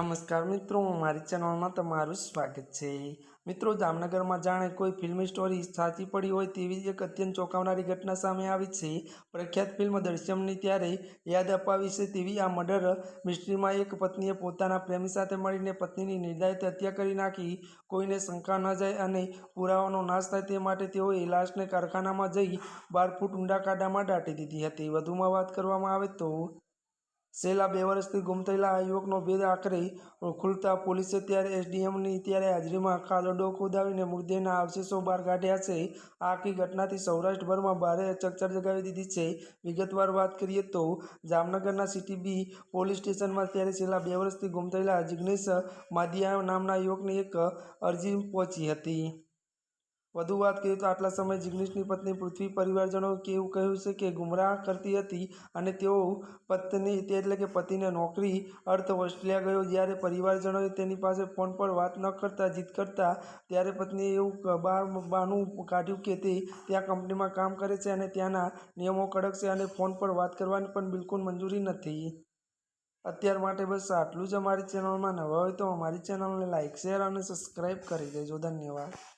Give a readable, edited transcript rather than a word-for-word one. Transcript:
नमस्कार मित्रों, मारी चैनल में तमारुं स्वागत है। मित्रों, जामनगर में जाने कोई फिल्मी स्टोरी साची पड़ी होय तेवी एक अत्यंत चौंकावनारी घटना सामे आवी छे। प्रख्यात फिल्म दृश्यमनी त्यारे याद अपावी छे तेवी आ मर्डर मिस्ट्री में एक पत्नीए पोताना प्रेमी साथे मळीने पत्नीनी निर्दयित हत्या करी नाखी। कोईने शंका न जाए अने पुरावानो नाश थाय ते माटे तेओए लाशने कारखानामां जई 12 फूट ऊंडा खाडामां दाटी दीधी हती। वधुमां वात करवामां आवे तो छेल्ला 2 वर्षथी गुम थयेला आ युवकनो भेद आखरे खुलता पोलीसे त्यारे एसडीएमनी त्यारे हाजरीमां खाडो खोदावीने मृतदेहना अवशेषो बहार काढ्या छे। आ आखी घटनाथी सौराष्ट्रभरमां भारे चकचार जगावी दीधी छे। विगतवार बात करीए तो जामनगरना सिटी बी पोलीस स्टेशनमां त्यारे छेल्ला 2 वर्षथी गुम थयेला जिग्नेश मादिया नामना युवकनी एक अरजी पहोंची हती। વધુ વાત કરીએ તો આટલા સમય જિગ્નેશની પત્ની પૃથ્વી પરિવારજનોએ એવું કહ્યું છે કે ગુમરાહ કરતી હતી અને તેઓ પત્ની એટલે કે પતિને નોકરી અર્થ ઓસ્ટ્રેલિયા ગયો। જ્યારે પરિવારજનોએ તેની પાસે ફોન પર વાત ન કરતા જીદ કરતા ત્યારે પત્નીએ એવું બહાનું કાઢ્યું કે તે ત્યાં કંપનીમાં કામ કરે છે અને ત્યાંના નિયમો કડક છે અને ફોન પર વાત કરવાની પણ બિલકુલ મંજૂરી નથી। અત્યાર માટે બસ આટલું જ। અમારી ચેનલમાં નવા હોય તો અમારી ચેનલને લાઇક, શેર અને સબસ્ક્રાઈબ કરી દેજો। ધન્યવાદ।